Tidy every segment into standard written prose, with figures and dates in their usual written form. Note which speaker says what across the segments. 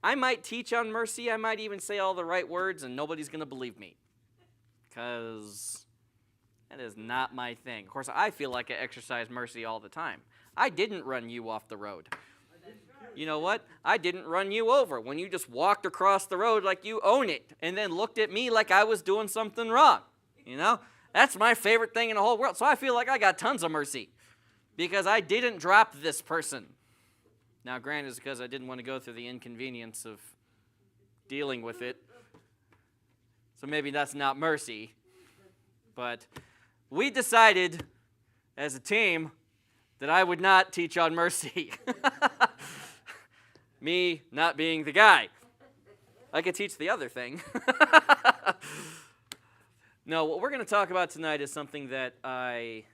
Speaker 1: I might teach on mercy. I might even say all the right words, and nobody's going to believe me. Because that is not my thing. Of course, I feel like I exercise mercy all the time. I didn't run you off the road. You know what? I didn't run you over when you just walked across the road like you own it and then looked at me like I was doing something wrong. You know? That's my favorite thing in the whole world. So I feel like I got tons of mercy because I didn't drop this person. Now, granted, it's because I didn't want to go through the inconvenience of dealing with it. So maybe that's not mercy. But we decided as a team that I would not teach on mercy. Me not being the guy. I could teach the other thing. No, what we're going to talk about tonight is something that I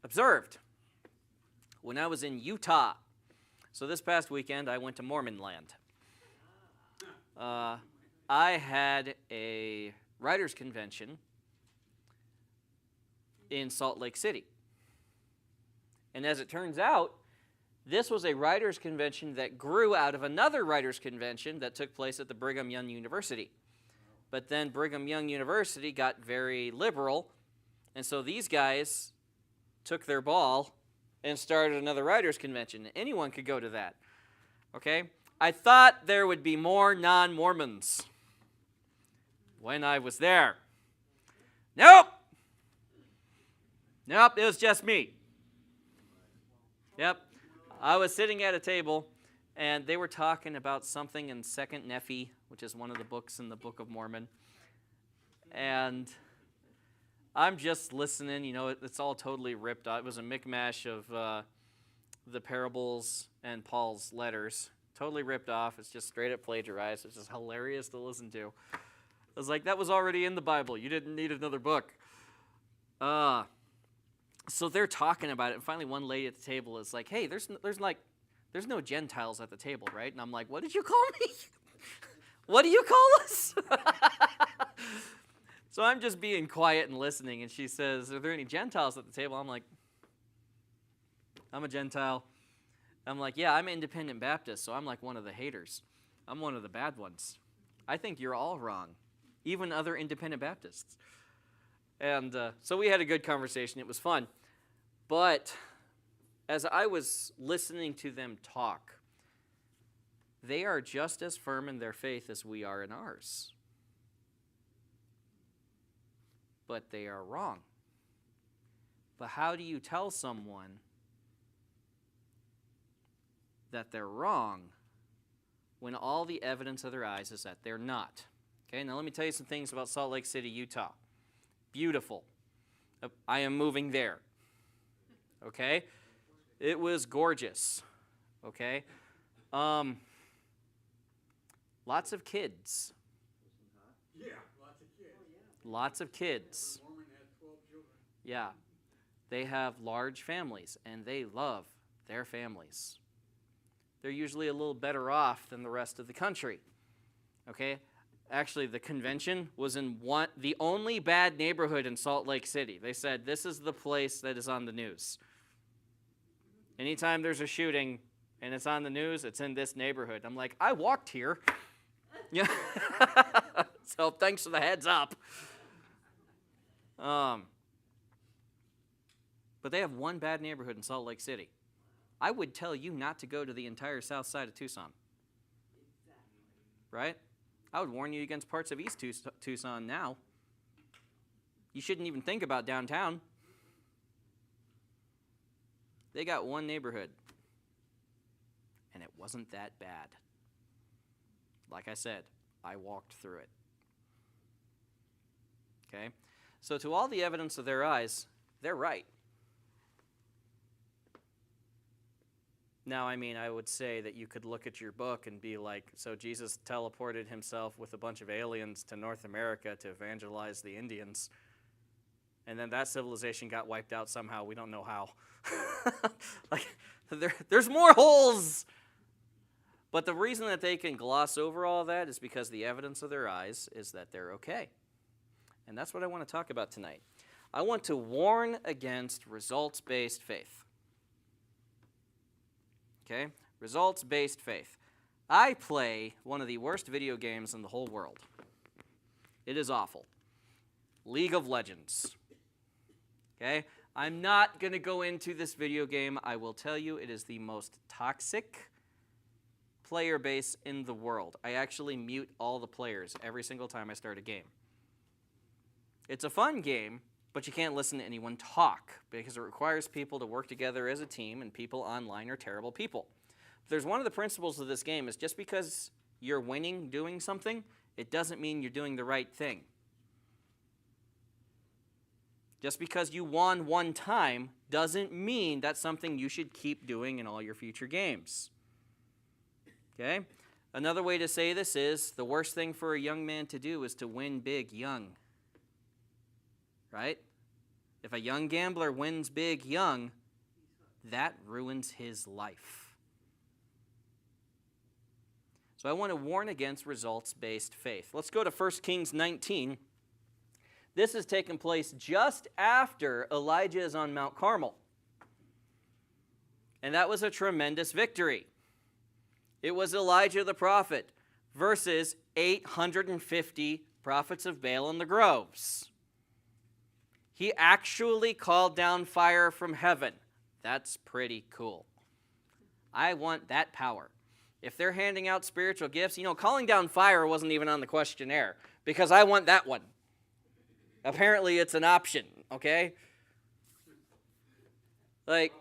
Speaker 1: observed when I was in Utah. So this past weekend, I went to Mormon land. I had a writers' convention in Salt Lake City. And as it turns out, this was a writers' convention that grew out of another writers' convention that took place at the Brigham Young University. But then Brigham Young University got very liberal, and so these guys took their ball and started another writers' convention. Anyone could go to that, okay? I thought there would be more non-Mormons when I was there. Nope, it was just me. Yep. I was sitting at a table, and they were talking about something in 2nd Nephi, which is one of the books in the Book of Mormon. And I'm just listening. You know, it's all totally ripped out. It was a mishmash of the parables and Paul's letters. Totally ripped off. It's just straight up plagiarized. It's just hilarious to listen to. I was like, that was already in the Bible. You didn't need another book. So they're talking about it, and finally one lady at the table is like, hey, there's no Gentiles at the table, right? And I'm like, what did you call me? What do you call us? So I'm just being quiet and listening, and she says, are there any Gentiles at the table? I'm like, I'm a Gentile. I'm like, yeah, I'm an independent Baptist, so I'm like one of the haters. I'm one of the bad ones. I think you're all wrong, even other independent Baptists. And so we had a good conversation. It was fun. But as I was listening to them talk, they are just as firm in their faith as we are in ours. But they are wrong. But how do you tell someone that they're wrong when all the evidence of their eyes is that they're not? Okay, now let me tell you some things about Salt Lake City, Utah. Beautiful. I am moving there. Okay? It was gorgeous. Okay? Lots of kids.
Speaker 2: Yeah, lots of kids.
Speaker 1: Lots of kids.
Speaker 2: Mormon has 12 children.
Speaker 1: Yeah. They have large families, and they love their families. They're usually a little better off than the rest of the country. Okay? Actually, the convention was in the only bad neighborhood in Salt Lake City. They said, this is the place that is on the news. Anytime there's a shooting and it's on the news, it's in this neighborhood. I'm like, I walked here. Yeah. So thanks for the heads up. But they have one bad neighborhood in Salt Lake City. I would tell you not to go to the entire south side of Tucson. Right? I would warn you against parts of East Tucson now. You shouldn't even think about downtown. They got one neighborhood, and it wasn't that bad. Like I said, I walked through it. Okay? So to all the evidence of their eyes, they're right. Now, I mean, I would say that you could look at your book and be like, so Jesus teleported himself with a bunch of aliens to North America to evangelize the Indians, and then that civilization got wiped out somehow. We don't know how. Like, there's more holes. But the reason that they can gloss over all that is because the evidence of their eyes is that they're okay. And that's what I want to talk about tonight. I want to warn against results-based faith. Okay? Results-based faith. I play one of the worst video games in the whole world. It is awful. League of Legends. Okay? I'm not going to go into this video game. I will tell you it is the most toxic player base in the world. I actually mute all the players every single time I start a game. It's a fun game, but you can't listen to anyone talk because it requires people to work together as a team, and people online are terrible people. There's one of the principles of this game is just because you're winning doing something, it doesn't mean you're doing the right thing. Just because you won one time doesn't mean that's something you should keep doing in all your future games. Okay? Another way to say this is the worst thing for a young man to do is to win big young. Right? If a young gambler wins big young, that ruins his life. So I want to warn against results-based faith. Let's go to 1 Kings 19. This has taken place just after Elijah is on Mount Carmel. And that was a tremendous victory. It was Elijah the prophet versus 850 prophets of Baal in the groves. He actually called down fire from heaven. That's pretty cool. I want that power. If they're handing out spiritual gifts, calling down fire wasn't even on the questionnaire because I want that one. Apparently it's an option, okay? Like,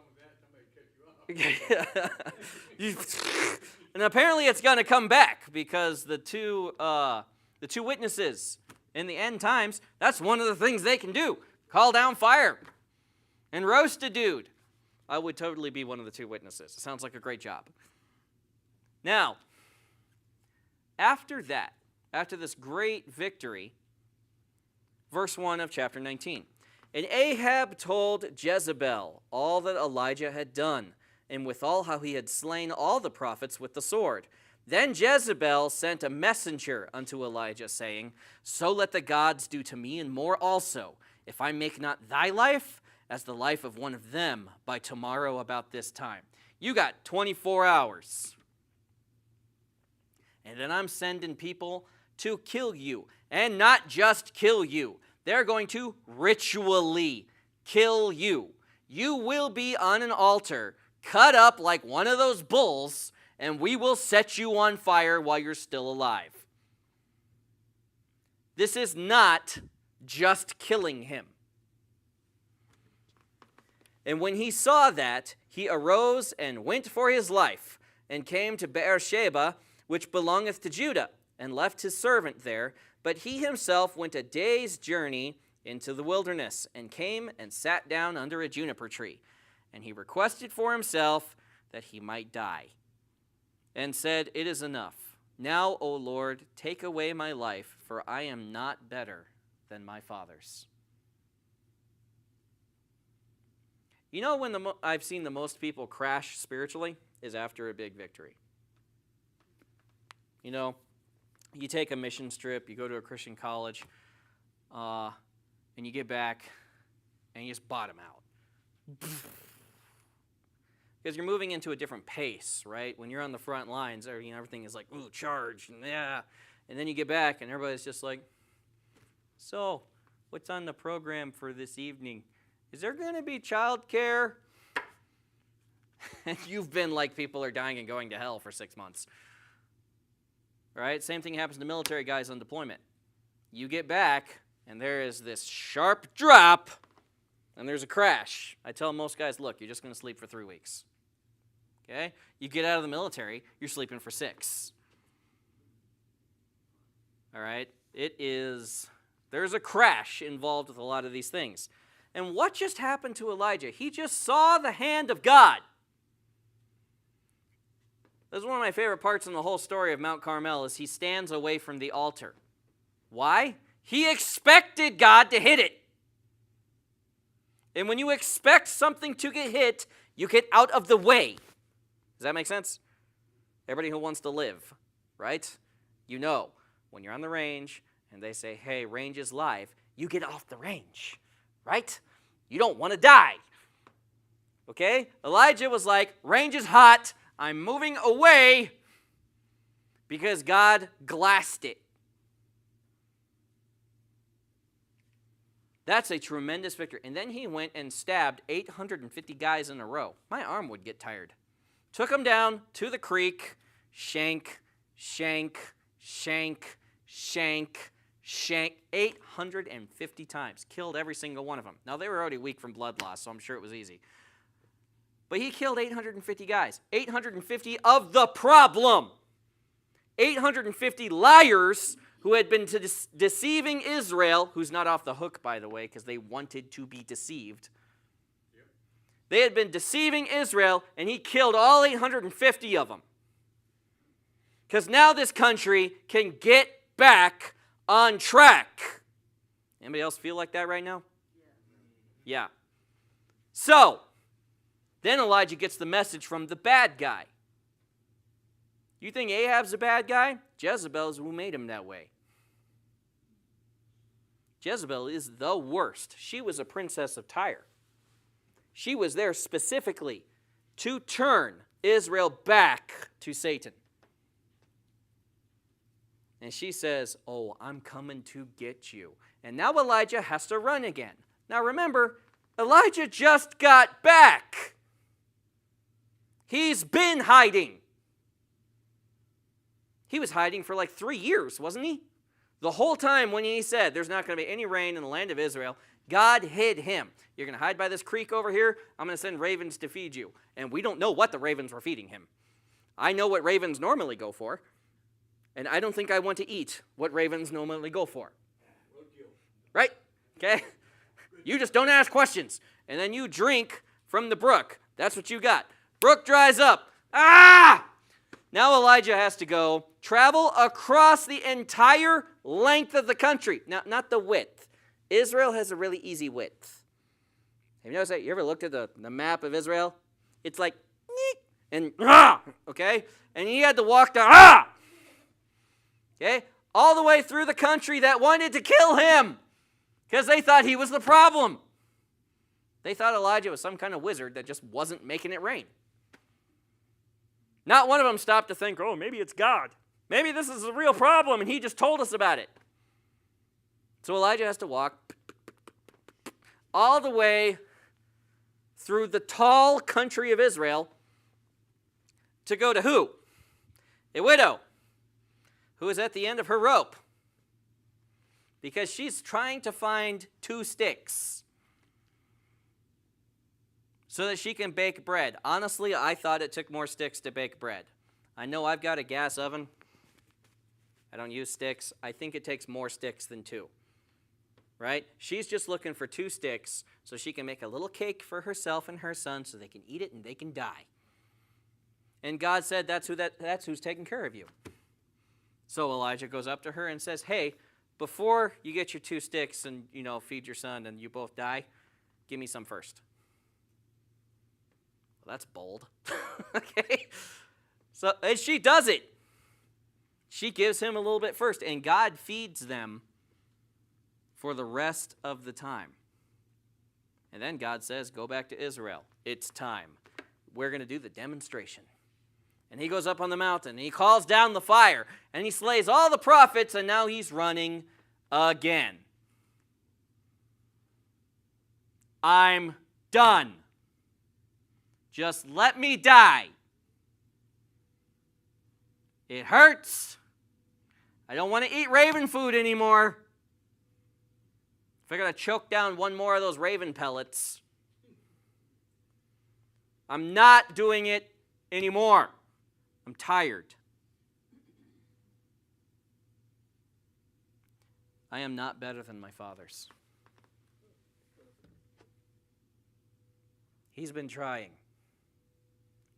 Speaker 1: and apparently it's going to come back because the two witnesses in the end times, that's one of the things they can do. Call down fire and roast a dude. I would totally be one of the two witnesses. It sounds like a great job. Now, after that, after this great victory, verse 1 of chapter 19. And Ahab told Jezebel all that Elijah had done, and withal how he had slain all the prophets with the sword. Then Jezebel sent a messenger unto Elijah, saying, So let the gods do to me, and more also, if I make not thy life as the life of one of them by tomorrow about this time. You got 24 hours. And then I'm sending people to kill you. And not just kill you. They're going to ritually kill you. You will be on an altar, cut up like one of those bulls, and we will set you on fire while you're still alive. This is not just killing him. And when he saw that, he arose and went for his life, and came to Beersheba, which belongeth to Judah, and left his servant there. But he himself went a day's journey into the wilderness, and came and sat down under a juniper tree. And he requested for himself that he might die, and said, It is enough. Now, O Lord, take away my life, for I am not better than my fathers. You know when I've seen the most people crash spiritually is after a big victory. You take a mission trip, you go to a Christian college, and you get back, and you just bottom out. Because you're moving into a different pace, right? When you're on the front lines, everything is like, ooh, charge, and yeah. And then you get back, and everybody's just like, So, what's on the program for this evening? Is there going to be childcare? And you've been like people are dying and going to hell for 6 months. Right? Same thing happens to military guys on deployment. You get back, and there is this sharp drop, and there's a crash. I tell most guys, look, you're just going to sleep for 3 weeks. Okay? You get out of the military, you're sleeping for 6. All right? There's a crash involved with a lot of these things. And what just happened to Elijah? He just saw the hand of God. This is one of my favorite parts in the whole story of Mount Carmel is he stands away from the altar. Why? He expected God to hit it. And when you expect something to get hit, you get out of the way. Does that make sense? Everybody who wants to live, right? When you're on the range and they say, hey, range is live, you get off the range, right? You don't want to die. Okay? Elijah was like, range is hot. I'm moving away. because God glassed it. That's a tremendous victory. And then he went and stabbed 850 guys in a row. My arm would get tired. Took them down to the creek, shank, shank, shank, shank, shank, 850 times. Killed every single one of them. Now, they were already weak from blood loss, so I'm sure it was easy. But he killed 850 guys. 850 of the problem. 850 liars who had been deceiving Israel, who's not off the hook, by the way, because they wanted to be deceived. Yep. They had been deceiving Israel, and he killed all 850 of them. Because now this country can get back on track. Anybody else feel like that right now? Yeah. So, then Elijah gets the message from the bad guy. You think Ahab's a bad guy? Jezebel is who made him that way. Jezebel is the worst. She was a princess of Tyre. She was there specifically to turn Israel back to Satan. And she says, oh, I'm coming to get you. And now Elijah has to run again. Now remember, Elijah just got back. He's been hiding. He was hiding for like 3 years, wasn't he? The whole time when he said there's not going to be any rain in the land of Israel, God hid him. You're going to hide by this creek over here. I'm going to send ravens to feed you. And we don't know what the ravens were feeding him. I know what ravens normally go for. And I don't think I want to eat what ravens normally go for. Right? Okay? You just don't ask questions. And then you drink from the brook. That's what you got. Brook dries up. Ah! Now Elijah has to go travel across the entire length of the country. Now, not the width. Israel has a really easy width. Have you noticed that? You ever looked at the map of Israel? It's like, and okay? And he had to walk down, okay? All the way through the country that wanted to kill him because they thought he was the problem. They thought Elijah was some kind of wizard that just wasn't making it rain. Not one of them stopped to think, oh, maybe it's God. Maybe this is a real problem, and he just told us about it. So Elijah has to walk all the way through the tall country of Israel to go to who? A widow who is at the end of her rope because she's trying to find 2 sticks so that she can bake bread. Honestly, I thought it took more sticks to bake bread. I know I've got a gas oven. I don't use sticks. I think it takes more sticks than 2. Right? She's just looking for 2 sticks so she can make a little cake for herself and her son so they can eat it and they can die. And God said, that's who's taking care of you. So Elijah goes up to her and says, hey, before you get your 2 sticks and, feed your son and you both die, give me some first. Well, that's bold. Okay? So, and she does it. She gives him a little bit first, and God feeds them for the rest of the time. And then God says, go back to Israel. It's time. We're going to do the demonstration. And he goes up on the mountain, and he calls down the fire, and he slays all the prophets, and now he's running again. I'm done. Just let me die. It hurts. I don't want to eat raven food anymore. If I got to choke down one more of those raven pellets, I'm not doing it anymore. I'm tired. I am not better than my fathers. He's been trying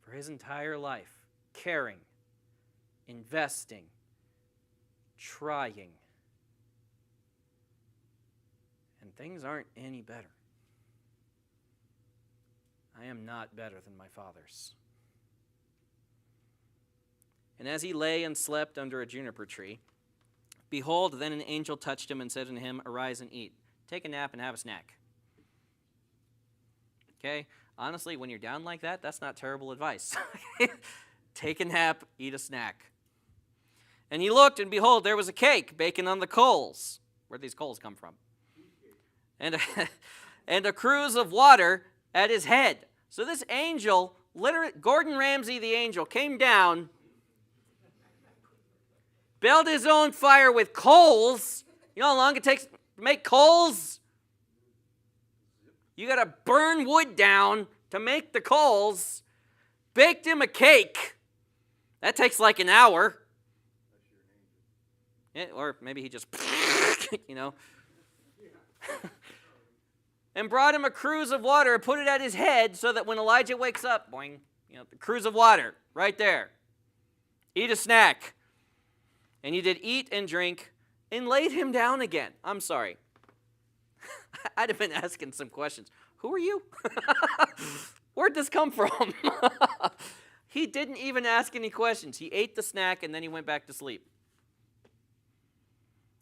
Speaker 1: for his entire life, caring, investing, trying. And things aren't any better. I am not better than my fathers. And as he lay and slept under a juniper tree, behold, then an angel touched him and said unto him, arise and eat. Take a nap and have a snack. Okay? Honestly, when you're down like that, that's not terrible advice. Take a nap, eat a snack. And he looked, and behold, there was a cake baking on the coals. Where'd these coals come from? And and a cruse of water at his head. So this angel, literally, Gordon Ramsay the angel, came down, built his own fire with coals. You know how long it takes to make coals? You got to burn wood down to make the coals. Baked him a cake. That takes like an hour. Yeah, or maybe he just, you know. And brought him a cruse of water and put it at his head so that when Elijah wakes up, boing, the cruse of water right there. Eat a snack. And he did eat and drink and laid him down again. I'm sorry. I'd have been asking some questions. Who are you? Where'd this come from? He didn't even ask any questions. He ate the snack and then he went back to sleep.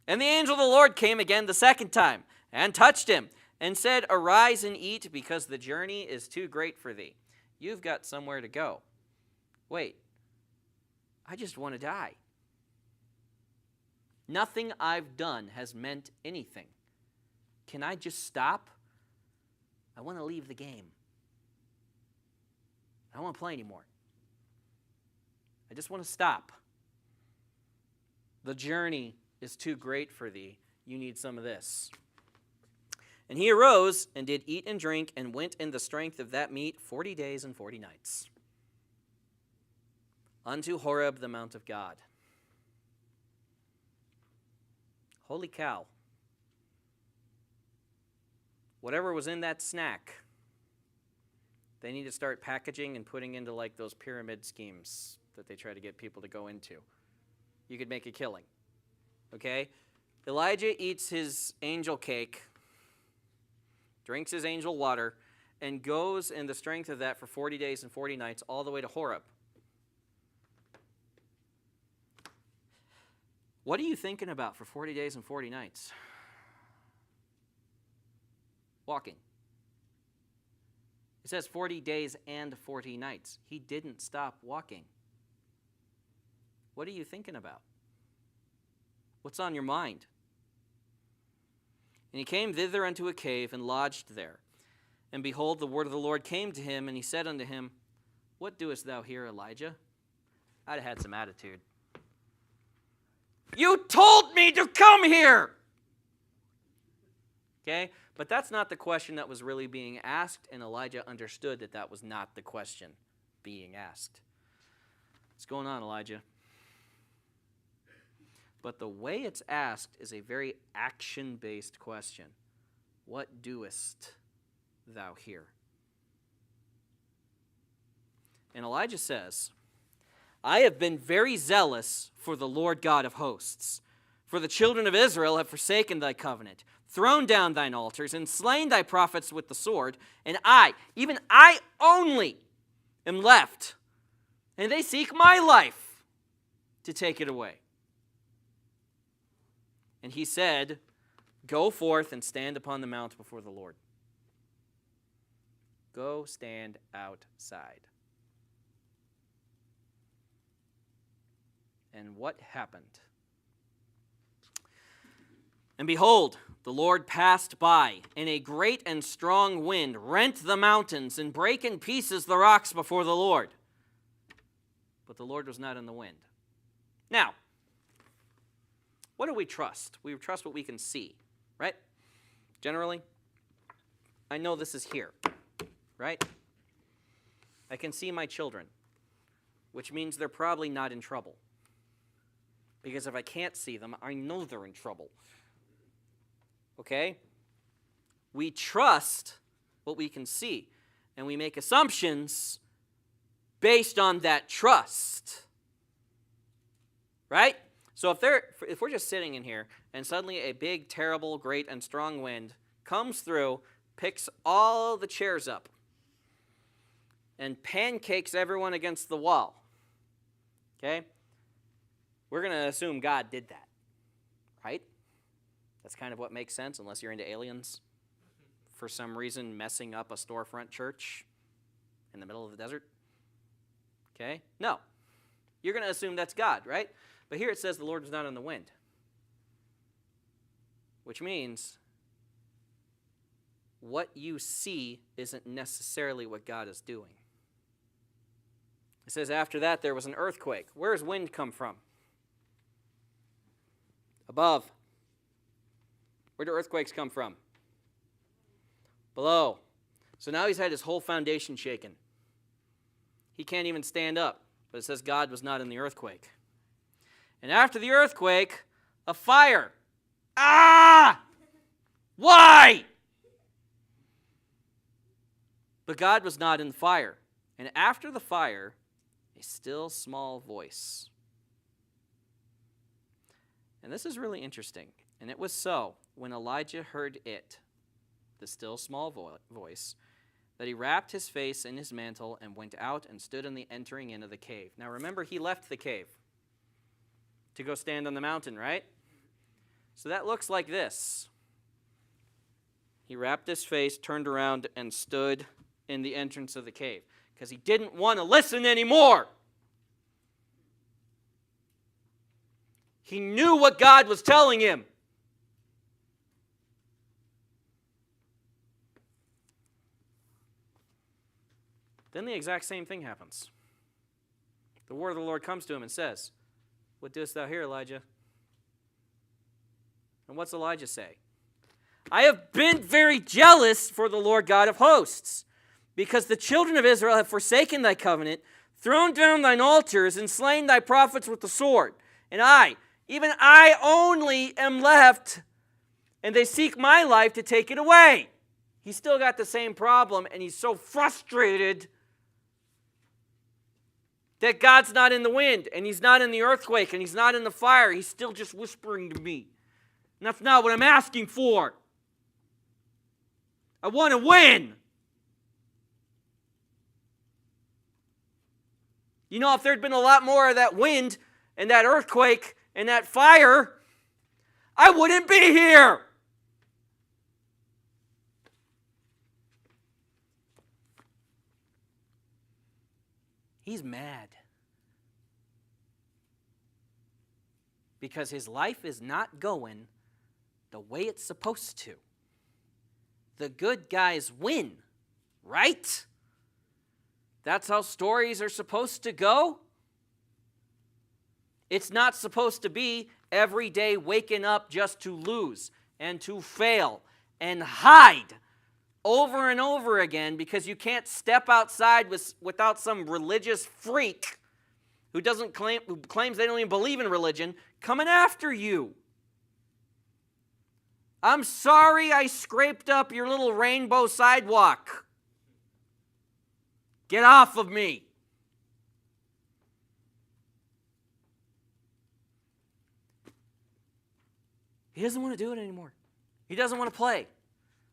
Speaker 1: And the angel of the Lord came again the second time and touched him and said, "Arise and eat, because the journey is too great for thee." You've got somewhere to go. Wait, I just want to die. Nothing I've done has meant anything. Can I just stop? I want to leave the game. I don't want to play anymore. I just want to stop. The journey is too great for thee. You need some of this. And he arose and did eat and drink and went in the strength of that meat 40 days and 40 nights unto Horeb, the mount of God. Holy cow. Whatever was in that snack, they need to start packaging and putting into like those pyramid schemes that they try to get people to go into. You could make a killing. Okay? Elijah eats his angel cake, drinks his angel water, and goes in the strength of that for 40 days and 40 nights all the way to Horeb. What are you thinking about for 40 days and 40 nights? Walking. It says 40 days and 40 nights. He didn't stop walking. What are you thinking about? What's on your mind? And he came thither unto a cave and lodged there. And behold, the word of the Lord came to him, and he said unto him, "What doest thou here, Elijah?" I'd have had some attitude. "You told me to come here!" Okay? But that's not the question that was really being asked, and Elijah understood that that was not the question being asked. What's going on, Elijah? But the way it's asked is a very action-based question. What doest thou here? And Elijah says, "I have been very zealous for the Lord God of hosts. For the children of Israel have forsaken thy covenant, thrown down thine altars, and slain thy prophets with the sword. And I, even I only, am left. And they seek my life to take it away." And he said, "Go forth and stand upon the mount before the Lord." Go stand outside. And what happened? And behold, the Lord passed by, and a great and strong wind rent the mountains and brake in pieces the rocks before the Lord. But the Lord was not in the wind. Now, what do we trust? We trust what we can see, right? Generally, I know this is here, right? I can see my children, which means they're probably not in trouble. Because if I can't see them, I know they're in trouble. Okay? We trust what we can see, and we make assumptions based on that trust. Right? So if we're just sitting in here, and suddenly a big, terrible, great, and strong wind comes through, picks all the chairs up, and pancakes everyone against the wall, okay? We're going to assume God did that, right? That's kind of what makes sense, unless you're into aliens for some reason messing up a storefront church in the middle of the desert. Okay? No. You're going to assume that's God, right? But here it says the Lord was not in the wind, which means what you see isn't necessarily what God is doing. It says after that there was an earthquake. Where does wind come from? Above. Where do earthquakes come from? Below. So now he's had his whole foundation shaken. He can't even stand up. But it says God was not in the earthquake. And after the earthquake, a fire. Ah! Why? But God was not in the fire. And after the fire, a still small voice. And this is really interesting. And it was so, when Elijah heard it, the still small voice, that he wrapped his face in his mantle and went out and stood in the entering in of the cave. Now remember, he left the cave to go stand on the mountain, right? So that looks like this. He wrapped his face, turned around, and stood in the entrance of the cave because he didn't want to listen anymore. He knew what God was telling him. Then the exact same thing happens. The word of the Lord comes to him and says, "What doest thou here, Elijah?" And what's Elijah say? "I have been very jealous for the Lord God of hosts, because the children of Israel have forsaken thy covenant, thrown down thine altars, and slain thy prophets with the sword. And I, even I only am left, and they seek my life to take it away." He's still got the same problem, and he's so frustrated that God's not in the wind, and he's not in the earthquake, and he's not in the fire. He's still just whispering to me. And that's not what I'm asking for. I want to win. You know, if there'd been a lot more of that wind and that earthquake and that fire, I wouldn't be here. He's mad because his life is not going the way it's supposed to. The good guys win, right? That's how stories are supposed to go. It's not supposed to be every day waking up just to lose and to fail and hide over and over again because you can't step outside without some religious freak who claims they don't even believe in religion coming after you. I'm sorry I scraped up your little rainbow sidewalk. Get off of me. He doesn't want to do it anymore. He doesn't want to play.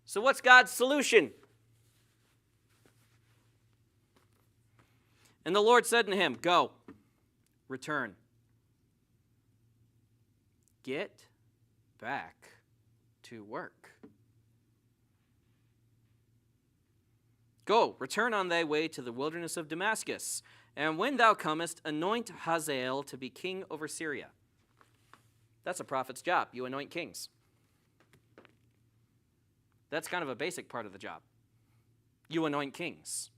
Speaker 1: So what's God's solution? And the Lord said to him, "Go, return. Get back to work. Go, return on thy way to the wilderness of Damascus, and when thou comest, anoint Hazael to be king over Syria." That's a prophet's job. You anoint kings. That's kind of a basic part of the job. You anoint kings.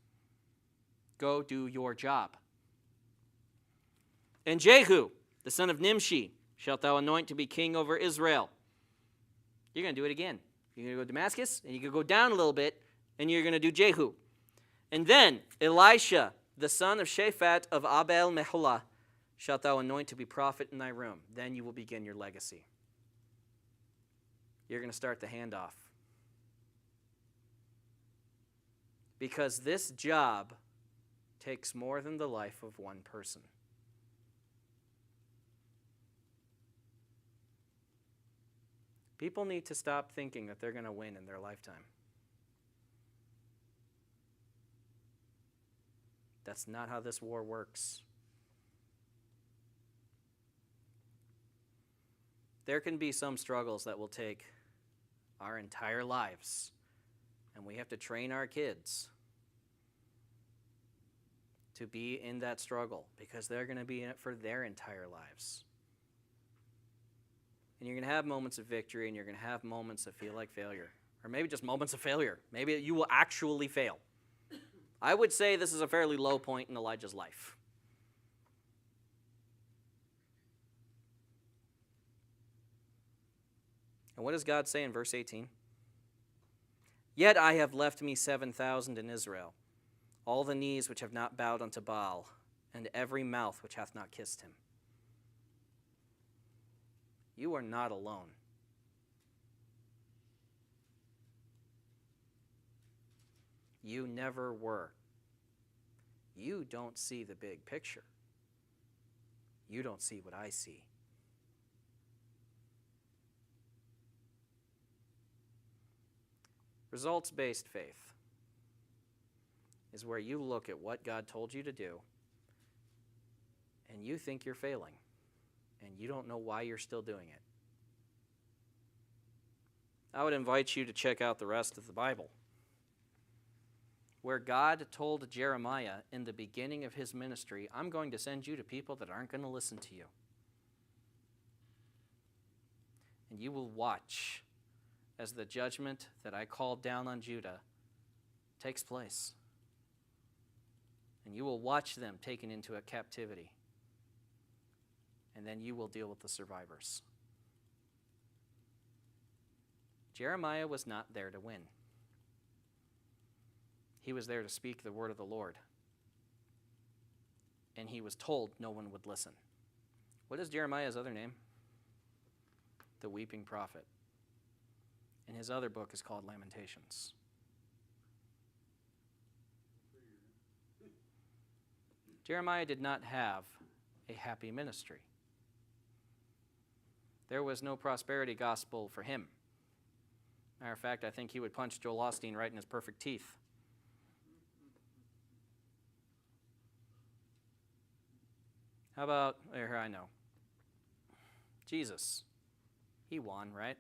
Speaker 1: Go do your job. "And Jehu, the son of Nimshi, shalt thou anoint to be king over Israel." You're going to do it again. You're going to go to Damascus, and you can go down a little bit, and you're going to do Jehu. "And then Elisha, the son of Shaphat of Abel Meholah, shalt thou anoint to be prophet in thy room. Then you will begin your legacy." You're going to start the handoff. Because this job takes more than the life of one person. People need to stop thinking that they're going to win in their lifetime. That's not how this war works. There can be some struggles that will take our entire lives, and we have to train our kids to be in that struggle because they're going to be in it for their entire lives. And you're going to have moments of victory, and you're going to have moments that feel like failure. Or maybe just moments of failure. Maybe you will actually fail. I would say this is a fairly low point in Elijah's life. And what does God say in verse 18? Yet I have left me 7,000 in Israel, all the knees which have not bowed unto Baal, and every mouth which hath not kissed him. You are not alone. You never were. You don't see the big picture. You don't see what I see. Results-based faith is where you look at what God told you to do and you think you're failing and you don't know why you're still doing it. I would invite you to check out the rest of the Bible, where God told Jeremiah in the beginning of his ministry, I'm going to send you to people that aren't going to listen to you. And you will watch as the judgment that I called down on Judah takes place. And you will watch them taken into a captivity. And then you will deal with the survivors. Jeremiah was not there to win. He was there to speak the word of the Lord. And he was told no one would listen. What is Jeremiah's other name? The weeping prophet. And his other book is called Lamentations. Jeremiah did not have a happy ministry. There was no prosperity gospel for him. Matter of fact, I think he would punch Joel Osteen right in his perfect teeth. How about, here I know, Jesus. He won, right?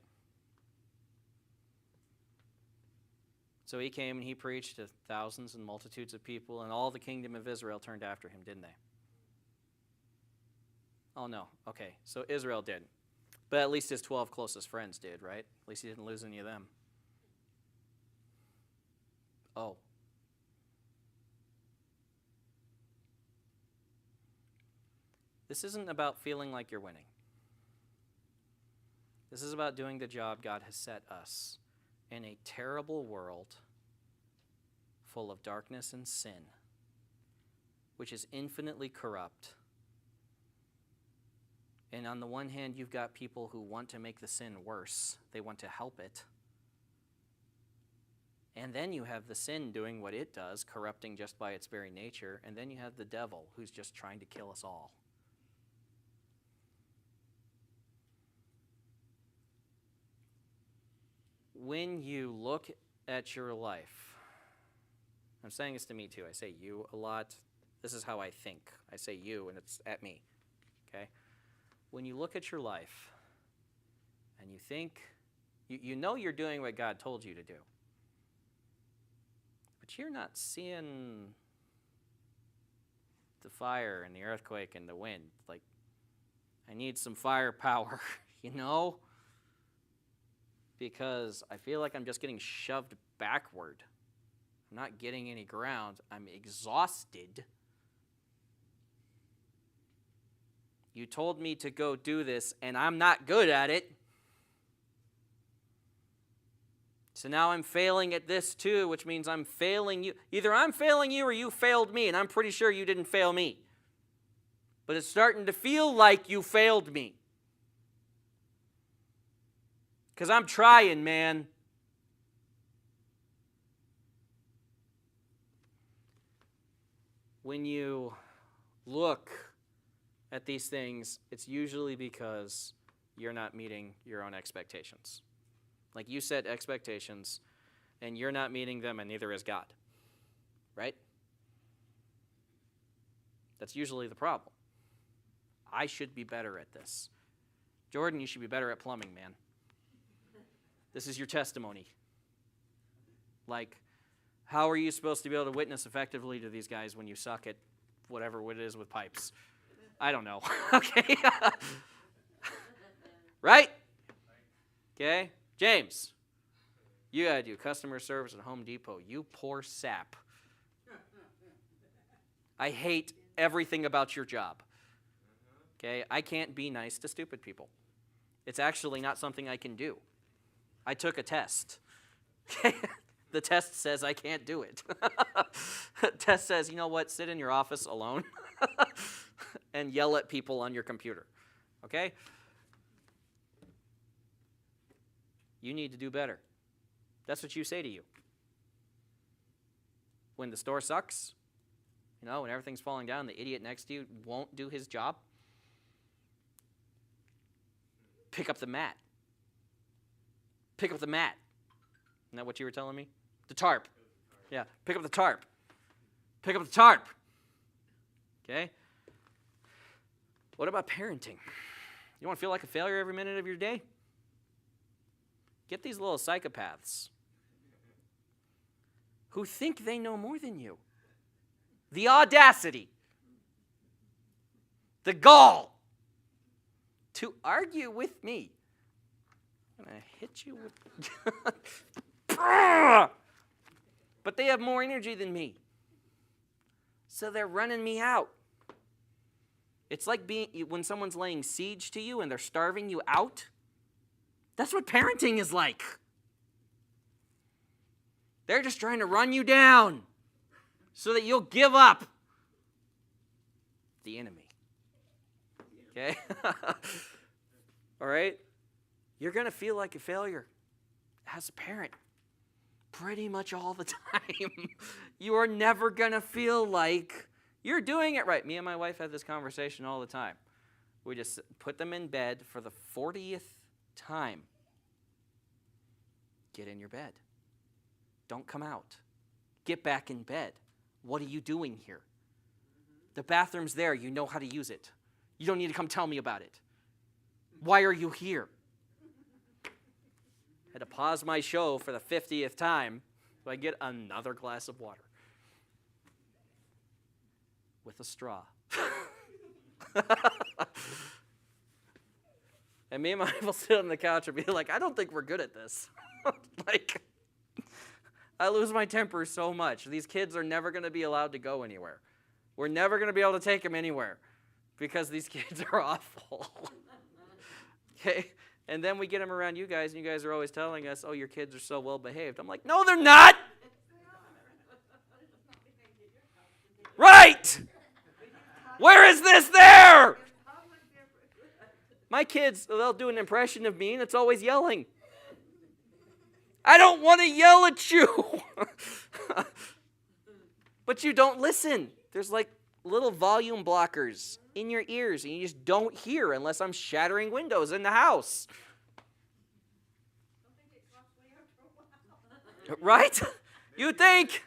Speaker 1: So he came and he preached to thousands and multitudes of people, and all the kingdom of Israel turned after him, didn't they? Oh, no. Okay, so Israel did. But at least his 12 closest friends did, right? At least he didn't lose any of them. Oh. This isn't about feeling like you're winning. This is about doing the job God has set us in a terrible world full of darkness and sin, which is infinitely corrupt. And on the one hand, you've got people who want to make the sin worse. They want to help it. And then you have the sin doing what it does, corrupting just by its very nature. And then you have the devil who's just trying to kill us all. When you look at your life, I'm saying this to me too. I say you a lot. This is how I think. I say you, and it's at me. Okay? When you look at your life and you think, you know you're doing what God told you to do, but you're not seeing the fire and the earthquake and the wind. Like, I need some firepower, you know? Because I feel like I'm just getting shoved backward. I'm not getting any ground. I'm exhausted. You told me to go do this, and I'm not good at it. So now I'm failing at this too, which means I'm failing you. Either I'm failing you or you failed me, and I'm pretty sure you didn't fail me. But it's starting to feel like you failed me. Because I'm trying, man. When you look at these things, it's usually because you're not meeting your own expectations. Like you set expectations, and you're not meeting them, and neither is God. Right? That's usually the problem. I should be better at this. Jordan, you should be better at plumbing, man. This is your testimony. Like, how are you supposed to be able to witness effectively to these guys when you suck at whatever it is with pipes? I don't know. Okay? Right? Okay? James, you got to do customer service at Home Depot. You poor sap. I hate everything about your job. Okay? I can't be nice to stupid people. It's actually not something I can do. I took a test. Okay? The test says I can't do it. The test says, you know what? Sit in your office alone and yell at people on your computer. Okay? You need to do better. That's what you say to you. When the store sucks, when everything's falling down, the idiot next to you won't do his job, pick up the mat. Pick up the mat. Isn't that what you were telling me? The tarp. Yeah, pick up the tarp. Pick up the tarp. Okay? What about parenting? You want to feel like a failure every minute of your day? Get these little psychopaths who think they know more than you. The audacity, the gall to argue with me. I'm going to hit you with... But they have more energy than me. So they're running me out. It's like when someone's laying siege to you and they're starving you out. That's what parenting is like. They're just trying to run you down so that you'll give up. The enemy. Okay? All right? You're going to feel like a failure as a parent pretty much all the time. You are never going to feel like you're doing it right. Me and my wife have this conversation all the time. We just put them in bed for the 40th time. Get in your bed. Don't come out. Get back in bed. What are you doing here? The bathroom's there. You know how to use it. You don't need to come tell me about it. Why are you here? Had to pause my show for the 50th time so I get another glass of water. With a straw. And me and my wife will sit on the couch and be like, I don't think we're good at this. I lose my temper so much. These kids are never going to be allowed to go anywhere. We're never going to be able to take them anywhere because these kids are awful. Okay? And then we get them around you guys, and you guys are always telling us, oh, your kids are so well behaved. I'm like, no, they're not. Right. Where is this there? My kids, they'll do an impression of me, and it's always yelling. I don't want to yell at you. But you don't listen. There's like little volume blockers in your ears, and you just don't hear unless I'm shattering windows in the house. Right? You think?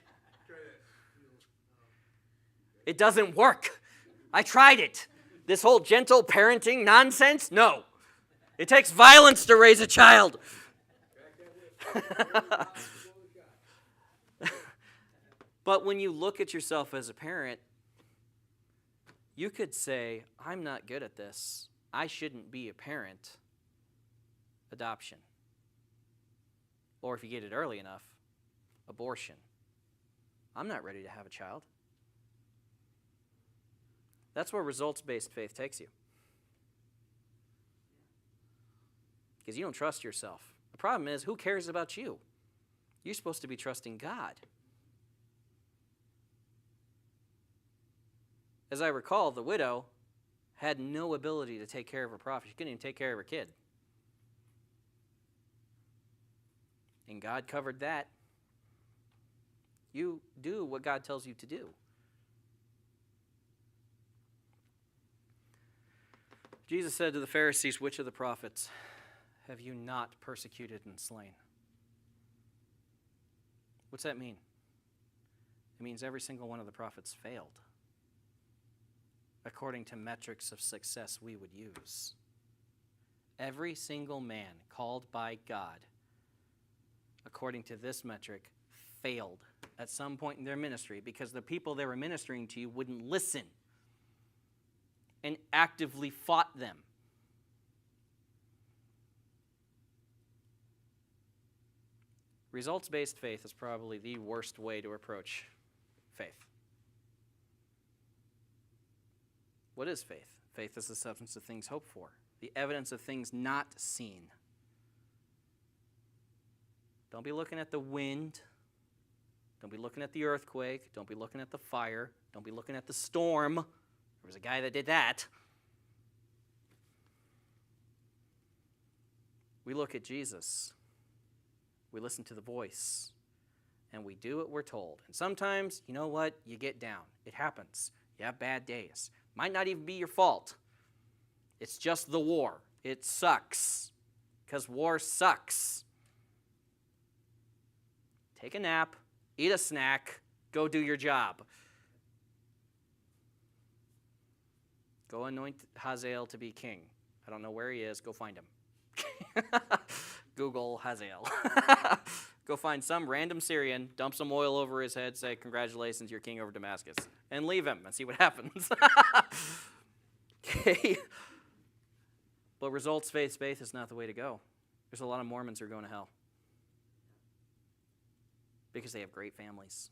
Speaker 1: It doesn't work. I tried it. This whole gentle parenting nonsense, no. It takes violence to raise a child. But when you look at yourself as a parent, you could say, I'm not good at this. I shouldn't be a parent. Adoption. Or if you get it early enough, abortion. I'm not ready to have a child. That's where results-based faith takes you. Because you don't trust yourself. The problem is, who cares about you? You're supposed to be trusting God. As I recall, the widow had no ability to take care of her prophet. She couldn't even take care of her kid. And God covered that. You do what God tells you to do. Jesus said to the Pharisees, which of the prophets have you not persecuted and slain? What's that mean? It means every single one of the prophets failed, according to metrics of success we would use. Every single man called by God, according to this metric, failed at some point in their ministry because the people they were ministering to wouldn't listen and actively fought them. Results-based faith is probably the worst way to approach faith. What is faith? Faith is the substance of things hoped for, the evidence of things not seen. Don't be looking at the wind. Don't be looking at the earthquake. Don't be looking at the fire. Don't be looking at the storm. There was a guy that did that. We look at Jesus. We listen to the voice. And we do what we're told. And sometimes, you know what? You get down. It happens. You have bad days. Might not even be your fault. It's just the war. It sucks. Because war sucks. Take a nap, eat a snack, go do your job. Go anoint Hazael to be king. I don't know where he is. Go find him. Google Hazael. Go find some random Syrian, dump some oil over his head, say, congratulations, you're king over Damascus, and leave him and see what happens. Okay. But results-based faith is not the way to go. There's a lot of Mormons who are going to hell. Because they have great families.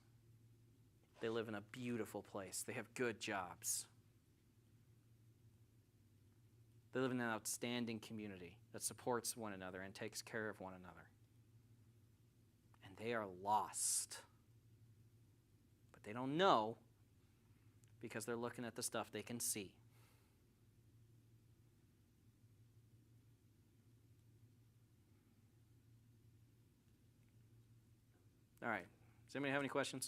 Speaker 1: They live in a beautiful place. They have good jobs. They live in an outstanding community that supports one another and takes care of one another. And they are lost. But they don't know because they're looking at the stuff they can see. All right. Does anybody have any questions?